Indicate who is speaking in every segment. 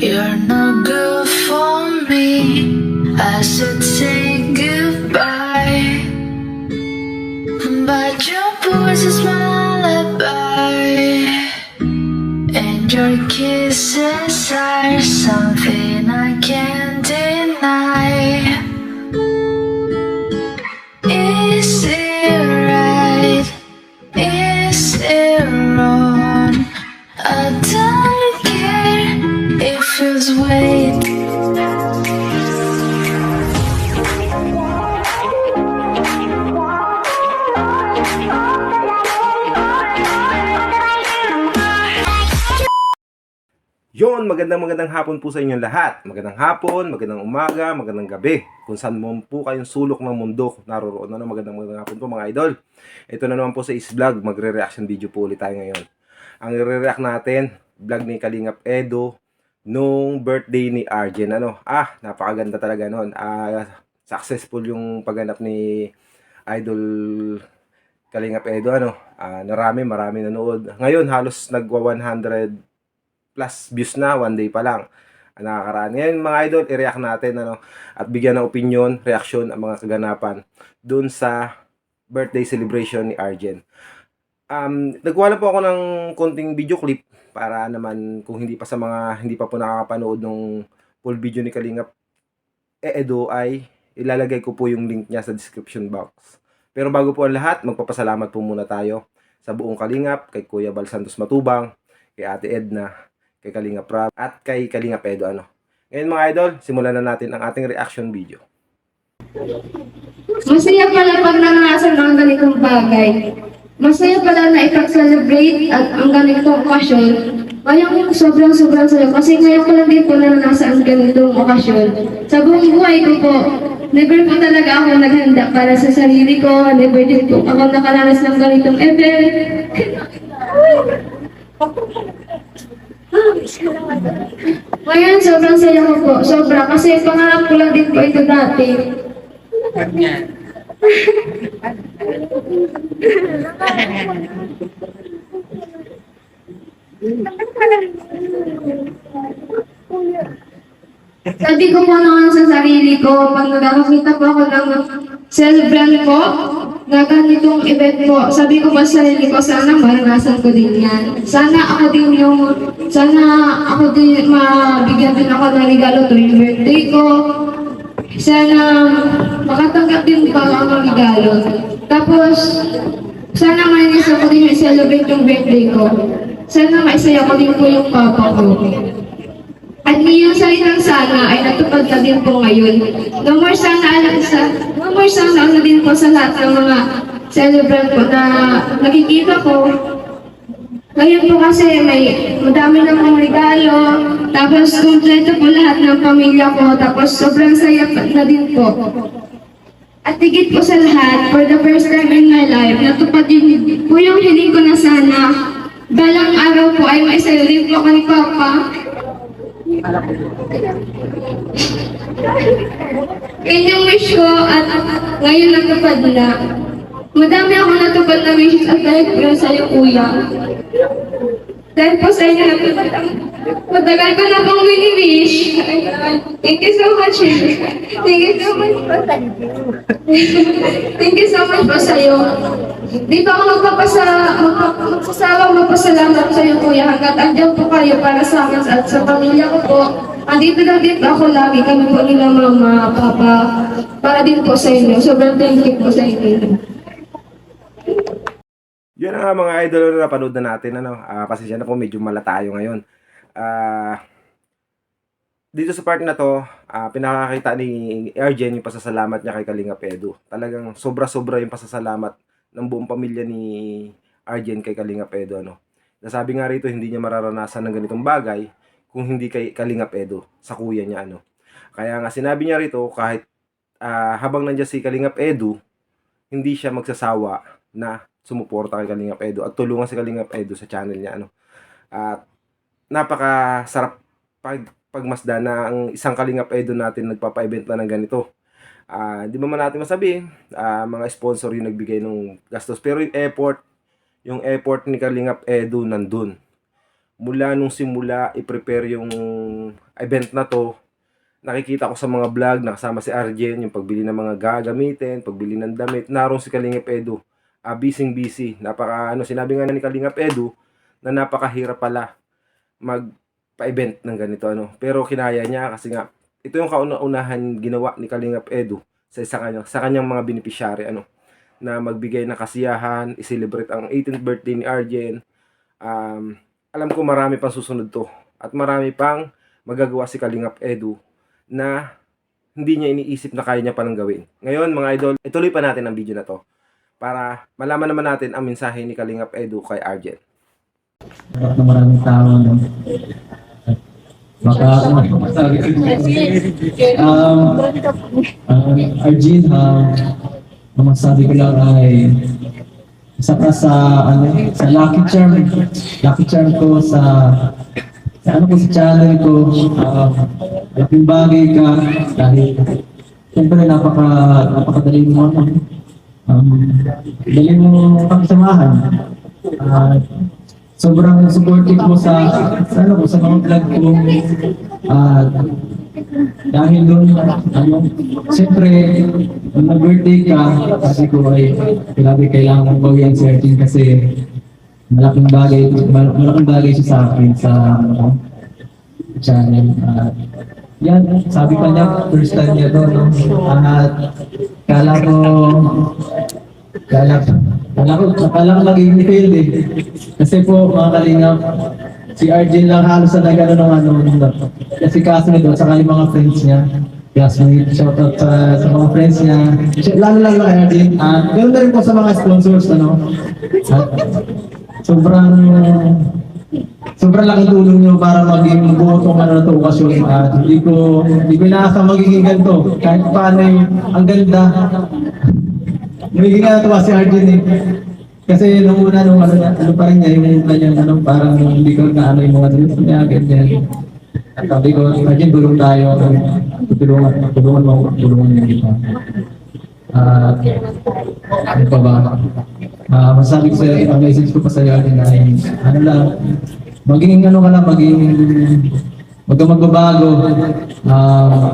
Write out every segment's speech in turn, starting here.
Speaker 1: You're no good for me. I should say goodbye, but your voice is my lullaby, and your kisses are something I can't deny. Is it right? Is it wrong? I don't care if it's weight.
Speaker 2: Yon, magandang hapon po sa inyong lahat. Magandang hapon, magandang umaga, magandang gabi. Kung saan mo po kayong sulok ng mundo naroroon na, magandang hapon po mga idol. Ito na naman po sa Isvlog, magre-reaction video po ulit tayo ngayon. Ang i-react natin, vlog ni Kalingap Edo nung birthday ni Arjen. Napakaganda talaga noon. Successful yung pagganap ni Idol Kalingap Edo. Marami nanood. Ngayon halos nagwa 100 plus views na, one day pa lang. Nakakaraan. Ngayon mga idol, i-react natin at bigyan ng opinion, reaction ang mga kaganapan dun sa birthday celebration ni Arjen. Nagkuha po ako ng konting video clip para naman kung hindi pa po nakakapanood ng full video ni Kalingap Edo ay ilalagay ko po yung link niya sa description box. Pero bago po ang lahat, magpapasalamat po muna tayo sa buong Kalingap, kay Kuya Bal Santos Matubang, kay Ate Edna, kay Kalingap Rab, at kay Kalingap Edo. Ngayon mga idol, simulan na natin ang ating reaction video.
Speaker 3: Masaya pala pag naranasan ang ganitong bagay. Masaya pala na ipag-celebrate at ang ganitong okasyon. Kaya sobrang saya kasi ngayon ko lang din po naranasan ang ganitong okasyon. Sa buong buhay ko po, never po talaga ako naghanda para sa sarili ko. Never din po ako nakaranas ng ganitong event. Ngayon, sobrang saya ko po. Sobra. Kasi pangarap ko lang din po ito dati. Sabi ko po naman sa sarili ko, pag nakakita po ako ng celebrant po, na ganitong event po, sabi ko pa sa sarili ko, sana maranasan ko din yan. Sana ako din mabigyan din ako ng regalo tuwing birthday ko. Sana makatanggap din pa ako ng regalo. Tapos, sana mainisa ko din i-celebrate yung birthday ko. Sana maisaya ko din po yung papa ko. At yung salitang sana ay natupad na din po ngayon. No more sana din po sa lahat ng mga celebrant po na nakikita ko. Ngayon po kasi madami na pong regalo, tapos kumpleto po lahat ng pamilya ko, tapos sobrang saya na din po. At higit po sa lahat, for the first time in my life, natupad din po yung hiling ko na sana. Balang araw po ay maisayo din po ako ni Papa. Yun yung wish ko at ngayon natupad na. Madami ako natupad na wishes at dahil po yun sa'yo kuya. Dahil po sa inyo natupad ang matagal ko na pong wini-wish. Thank you so much. Thank you so much po. Thank you so much po sa'yo. Di pa ako magsasawang magpasalamat sa iyo kuya hanggat andyan po kayo para sa akin at sa pamilya ko po. Andito lang din po ako lagi, kami po nila mama, papa, para din po sa inyo. Sobrang thank you po sa inyo.
Speaker 2: Yun ang mga idol na napanood na natin. Pasensya na po, medyo mala tayo ngayon. Dito sa part na to, pinakakita ni Arjen yung pasasalamat niya kay Kalingap Edo. Talagang sobra-sobra yung pasasalamat ng buong pamilya ni Arjen kay Kalingap Edo. Nasabi nga rito, hindi niya mararanasan ng ganitong bagay kung hindi kay Kalingap Edo, sa kuya niya. Kaya nga sinabi niya rito, kahit habang nandiyan si Kalingap Edo, hindi siya magsasawa na sumuporta kay Kalingap Edo at tulungan si Kalingap Edo sa channel niya. At napakasarap pagmasdan na ang isang Kalingap Edo natin nagpapa-event na ng ganito. Di ba man natin masabi, mga sponsor yung nagbigay ng gastos, pero yung effort ni Kalingap Edo nandun. mula nung simula i-prepare yung event na to, nakikita ko sa mga vlog na kasama si Arjen, yung pagbili ng mga gagamitin, pagbili ng damit, naroon si Kalingap Edu. Busy. Sinabi nga ni Kalingap Edu na napakahirap pala magpa-event ng ganito Pero kinaya niya kasi nga ito yung kauna-unahan ginawa ni Kalingap Edu sa kanyang mga beneficiary na magbigay ng kasiyahan, i-celebrate ang 18th birthday ni Arjen. Alam ko marami pang susunod to at marami pang magagawa si Kalingap Edu na hindi niya iniisip na kaya niya palang gawin. Ngayon mga idol, ituloy pa natin ang video na to para malaman naman natin ang mensahe ni Kalingap Edu kay Arjen.
Speaker 4: Dapat na maraming tao, no? Baka masabi ko Arjen, ang masabi ko lang ay isa ka sa lucky charm ko sa channel ko. Laking bagay ka dahil siyempre napakadali mo dali mo pakisamahan. Sobrang supportive mo sa mga vlog ko. Dahil doon, siyempre, nung nag-birthday ka, sabi ko ay, grabe kailangan mong bawian si Arjen kasi malaking bagay siya sa akin sa channel. Yan, sabi pa niya, first time niya doon, no? Kala ko magiging fail eh. Kasi po, mga kalingap, si Arjen lang halos na nagano kasi kaso nito, saka yung mga friends niya. Classmate, shoutout sa mga friends niya. Lalo lang kay Arjen. Ganoon na rin po sa mga sponsors, sobrang laking tulong nyo para maging buo itong okasyon. Hindi ko inaasang magiging ganito. Kahit paano ang ganda. Nagiging natuwa si Arjen eh. Kasi nung una, pa rin niya, yung kanyang parang hindi ko na yung mga dreams niya, ganyan. At sabi ko, Arjen, tulong tayo. Tulungan niya kita. Ano pa ba? Masabi ko sa'yo, ang message ko pa sa'yo, ay, maging huwag kang magbabago.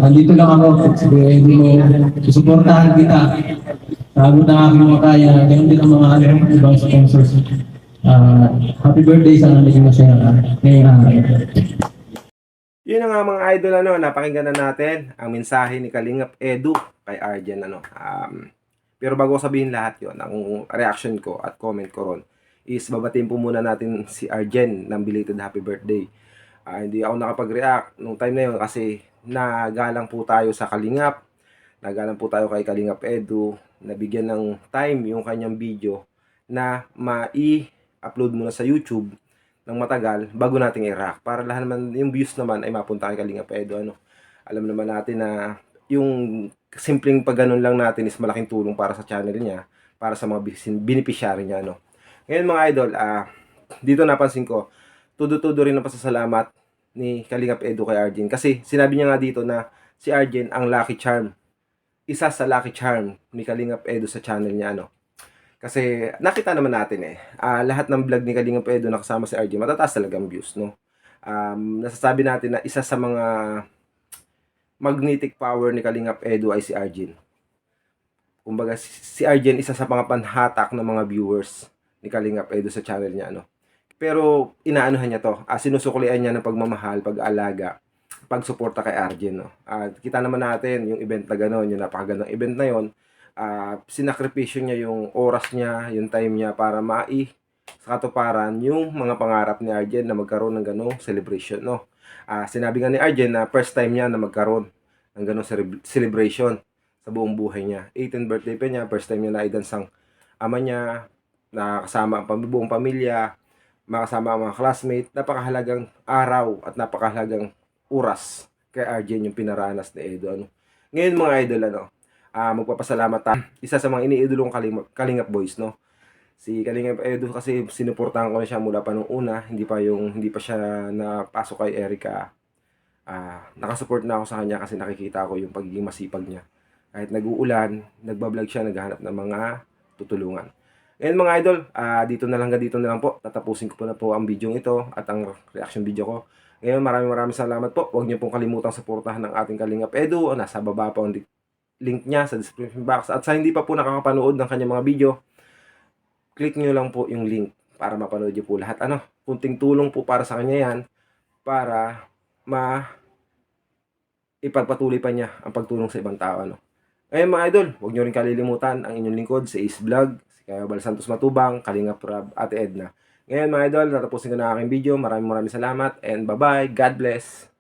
Speaker 4: Nandito lang ako. Siguro hindi mo susuportahan kita. Sabot na aking mga kaya. Ganun din ang mga ibang sponsors. Happy birthday sa naging masaya ngayong araw.
Speaker 2: Yun na nga mga idol, napakinggan na natin ang mensahe ni Kalingap Edu kay Arjen, Pero bago ko sabihin lahat yon, ang reaction ko at comment ko ron is babatiin po muna natin si Arjen ng belated happy birthday. Hindi ako nakapag-react nung time na yun kasi nagalang po tayo sa Kalingap. Nagalang po tayo kay Kalingap Edu, nabigyan ng time yung kanyang video na mai-upload muna sa YouTube ng matagal bago nating i-react. Para lahat naman, yung views naman ay mapunta kay Kalingap Edu. Alam naman natin na yung simpleng pagganon lang natin is malaking tulong para sa channel niya, para sa mga beneficiary niya. Ngayon mga idol, dito napansin ko, tudo-tudo rin ang pasasalamat ni Kalingap Edu kay Arjen. Kasi sinabi niya nga dito na si Arjen ang lucky charm. Isa sa lucky charm ni Kalingap Edu sa channel niya. Kasi nakita naman natin lahat ng vlog ni Kalingap Edu na kasama si Arjen, matataas talagang views. Nasasabi natin na isa sa mga magnetic power ni Kalingap Edu ay si Arjen. Kumbaga si Arjen isa sa mga panhatak ng mga viewers ni Kalingap Edu sa channel niya. Pero inaanuhan niya to, sinusuklian niya ng pagmamahal, pag-aalaga, pagsuporta kay Arjen. Kita naman natin yung event na gano'n, yung napakagandang event na yon. Sinakripisyo niya yung oras niya, yung time niya para sa katuparan yung mga pangarap ni Arjen na magkaroon ng gano'ng celebration. Sinabi nga ni Arjen na first time niya na magkaroon ng gano'ng celebration sa buong buhay niya. 18th birthday pa niya, first time niya na i-dance ang ama niya, nakasama ang buong pamilya, makasama ang mga classmate. Napakahalagang araw at napakahalagang oras kay Arjen yung pinaranas ni Edu. Ngayon mga idol, magpapasalamat tayo. Isa sa mga iniidolong Kalingap Boys, si Kalingap Edu kasi sinuportahan ko na siya mula pa nung una, hindi pa siya napasok kay Erica. Nakasupport na ako sa kanya kasi nakikita ko yung pagiging masipag niya. Kahit nag-uulan, nagbablog siya, naghahanap ng mga tutulungan. Ngayon mga idol, dito na lang po. Tatapusin ko po na po ang video ito at ang reaction video ko. Ngayon maraming salamat po. Huwag niyo pong kalimutang suportahan ng ating Kalingap Edu. Nasa baba po ang link niya sa description box. At sa hindi pa po nakakapanood ng kanyang mga video, click niyo lang po yung link para mapanood niyo po lahat. Kunting tulong po para sa kanya yan para ipagpatuloy pa niya ang pagtulong sa ibang tao. Ngayon mga idol, huwag niyo rin kalilimutan ang inyong lingkod sa Ace Vlog, si Kayo Bal Santos Matubang, Kalingap Rab, Ate Edna. Ngayon mga idol, natapusin ko na aking video. Maraming salamat and bye-bye. God bless.